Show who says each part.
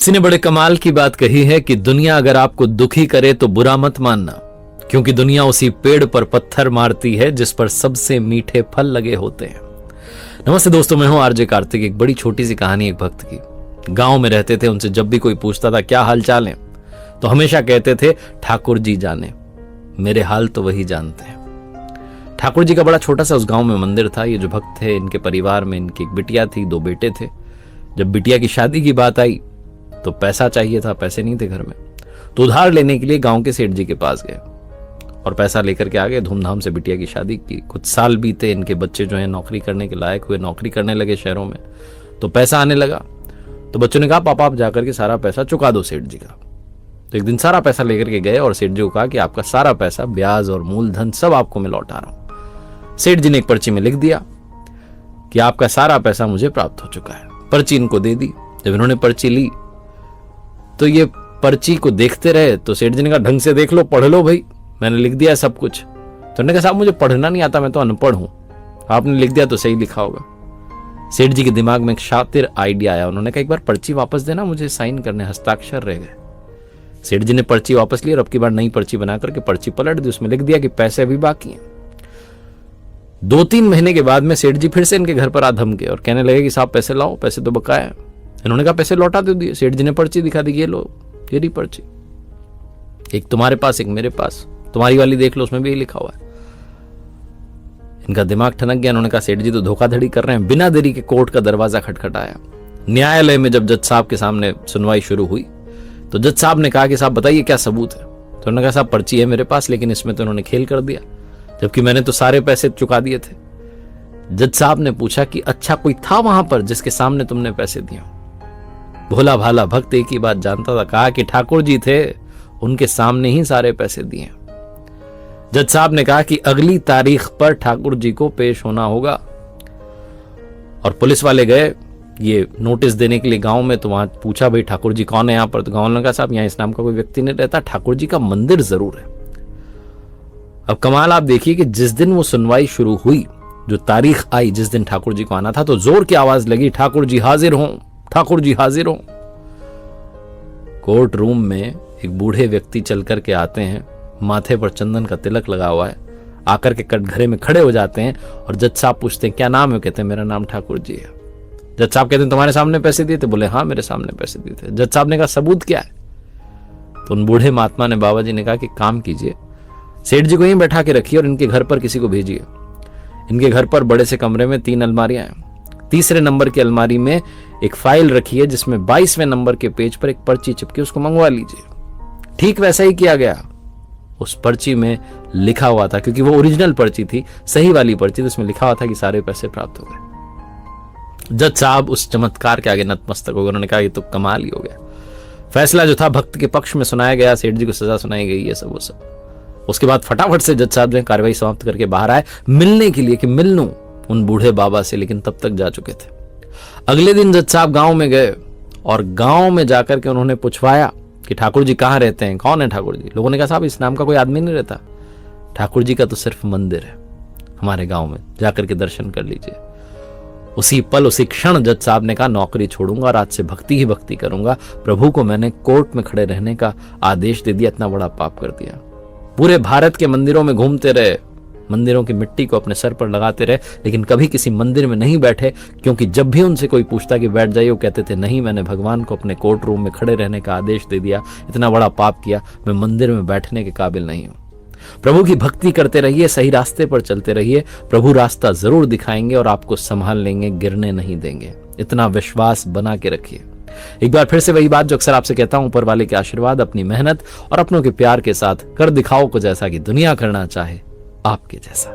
Speaker 1: किसी ने बड़े कमाल की बात कही है कि दुनिया अगर आपको दुखी करे तो बुरा मत मानना, क्योंकि दुनिया उसी पेड़ पर पत्थर मारती है जिस पर सबसे मीठे फल लगे होते हैं। नमस्ते दोस्तों, मैं हूं आरजे कार्तिक। एक बड़ी छोटी सी कहानी एक भक्त की। गांव में रहते थे। उनसे जब भी कोई पूछता था क्या हाल चाल है, तो हमेशा कहते थे ठाकुर जी जाने, मेरे हाल तो वही जानते हैं। ठाकुर जी का बड़ा छोटा सा उस गांव में मंदिर था। ये जो भक्त थे, इनके परिवार में इनकी एक बिटिया थी, 2 बेटे थे। जब बिटिया की शादी की बात आई तो पैसा चाहिए था, पैसे नहीं थे घर में, तो उधार लेने के लिए गांव के सेठ जी के पास गए और पैसा लेकर के आ गए। धूमधाम से बिटिया की शादी की। कुछ साल बीते, इनके बच्चे जो हैं नौकरी करने के लायक हुए, नौकरी करने लगे शहरों में, तो पैसा आने लगा। तो बच्चों ने कहा पापा आप जाकर के सारा पैसा चुका दो सेठ जी का। तो एक दिन सारा पैसा लेकर के गए और सेठ जी को कहा कि आपका सारा पैसा, ब्याज और मूलधन सब आपको मैं लौटा रहा हूं। सेठ जी ने एक पर्ची में लिख दिया कि आपका सारा पैसा मुझे प्राप्त हो चुका है। पर्ची इनको दे दी। जब इन्होंने पर्ची ली तो ये पर्ची को देखते रहे। तो सेठ जी ने कहा ढंग से देख लो, पढ़ लो भाई, मैंने लिख दिया सब कुछ। तो उन्होंने कहा साहब मुझे पढ़ना नहीं आता, मैं तो अनपढ़ हूं, आपने लिख दिया तो सही लिखा होगा। सेठ जी के दिमाग में एक शातिर आइडिया आया। उन्होंने कहा एक बार पर्ची वापस देना, मुझे साइन करने, हस्ताक्षर रह गए। सेठ जी ने पर्ची वापस ली और अब की बार नई पर्ची बना करके पर्ची पलट दी। उसमें लिख दिया कि पैसे अभी बाकी हैं। 2-3 महीने के बाद में सेठ जी फिर से इनके घर पर आ धमके और कहने लगे कि साहब पैसे लाओ, पैसे तो बकाया है। इन्होंने कहा पैसे लौटा दो दिए। सेठ जी ने पर्ची दिखा दी, ये लो, ये रही पर्ची, एक तुम्हारे पास एक मेरे पास, तुम्हारी वाली देख लो, उसमें भी लिखा हुआ है। इनका दिमाग ठनक गया। उन्होंने कहा सेठ जी तो धोखाधड़ी कर रहे हैं। बिना देरी के कोर्ट का दरवाजा खटखटाया। न्यायालय में जब जज साहब के सामने सुनवाई शुरू हुई तो जज साहब ने कहा कि साहब बताइए क्या सबूत है। तो उन्होंने कहा साहब पर्ची है मेरे पास, लेकिन इसमें तो उन्होंने खेल कर दिया, जबकि मैंने तो सारे पैसे चुका दिए थे। जज साहब ने पूछा कि अच्छा कोई था वहां पर जिसके सामने तुमने पैसे दिए? भोला भाला भक्त एक ही बात जानता था। कहा कि ठाकुर जी थे, उनके सामने ही सारे पैसे दिए। जज साहब ने कहा कि अगली तारीख पर ठाकुर जी को पेश होना होगा। और पुलिस वाले गए ये नोटिस देने के लिए गांव में। तो वहां पूछा भाई ठाकुर जी कौन है यहाँ पर? तो गांव ने कहा साहब यहाँ इस नाम का कोई व्यक्ति नहीं रहता, ठाकुर जी का मंदिर जरूर है। अब कमाल आप देखिए कि जिस दिन वो सुनवाई शुरू हुई, जो तारीख आई जिस दिन ठाकुर जी को आना था, तो जोर की आवाज लगी ठाकुर जी हाजिर हों, ठाकुर जी हाजिर हों। कोर्ट रूम में एक बूढ़े व्यक्ति चल करके आते हैं, माथे पर चंदन का तिलक लगा हुआ है, आकर के कटघरे में खड़े हो जाते हैं और जज साहब पूछते हैं क्या नाम है? कहते हैं मेरा नाम ठाकुर जी है। जज साहब कहते हैं तुम्हारे सामने पैसे दिए थे? बोले हाँ मेरे सामने पैसे दिए थे। जज साहब ने कहा सबूत क्या है? तो उन बूढ़े महात्मा ने, बाबा जी ने कहा कि काम कीजिए, सेठ जी को यहीं बैठा के रखिए और इनके घर पर किसी को भेजिए। इनके घर पर बड़े से कमरे में 3 अलमारियां हैं। तीसरे नंबर की अलमारी में एक फाइल रखी है जिसमें 22वें नंबर के पेज पर एक पर्ची चिपकी, उसको मंगवा लीजिए। ठीक वैसा ही किया गया। उस पर्ची में लिखा हुआ था, क्योंकि वो ओरिजिनल पर्ची थी, सही वाली पर्ची, तो उसमें लिखा हुआ था कि सारे पैसे प्राप्त हो गए। जज साहब उस चमत्कार के आगे नतमस्तक हो गए। उन्होंने कहा ये तो कमाल ही हो गया। फैसला जो था भक्त के पक्ष में सुनाया गया, सेठ जी को सजा सुनाई गई, ये सब वो सब। उसके बाद फटाफट से जज साहब जो कार्रवाई समाप्त करके बाहर आए मिलने के लिए कि मिल लूं उन बूढ़े बाबा से, लेकिन तब तक जा चुके थे। अगले दिन जज साहब गांव में गए और गांव में जाकर के उन्होंने पूछवाया कि ठाकुर जी कहाँ रहते हैं, कौन है ठाकुर जी? लोगों ने कहा साहब इस नाम का कोई आदमी नहीं रहता, ठाकुर जी का तो सिर्फ मंदिर है हमारे गांव में, जाकर के दर्शन कर लीजिए। उसी पल उसी क्षण जज साहब ने कहा नौकरी छोड़ूंगा और आज से भक्ति ही भक्ति करूंगा। प्रभु को मैंने कोर्ट में खड़े रहने का आदेश दे दिया, इतना बड़ा पाप कर दिया। पूरे भारत के मंदिरों में घूमते रहे, मंदिरों की मिट्टी को अपने सर पर लगाते रहे, लेकिन कभी किसी मंदिर में नहीं बैठे, क्योंकि जब भी उनसे कोई पूछता कि बैठ जाइए, वो कहते थे नहीं, मैंने भगवान को अपने कोर्ट रूम में खड़े रहने का आदेश दे दिया, इतना बड़ा पाप किया, मैं मंदिर में बैठने के काबिल नहीं हूं। प्रभु की भक्ति करते रहिए, सही रास्ते पर चलते रहिए, प्रभु रास्ता जरूर दिखाएंगे और आपको संभाल लेंगे, गिरने नहीं देंगे। इतना विश्वास बना के रखिए। एक बार फिर से वही बात जो अक्सर आपसे कहता हूं, ऊपर वाले के आशीर्वाद, अपनी मेहनत और अपनों के प्यार के साथ कर दिखाओ कुछ ऐसा कि दुनिया करना चाहे आपके जैसा।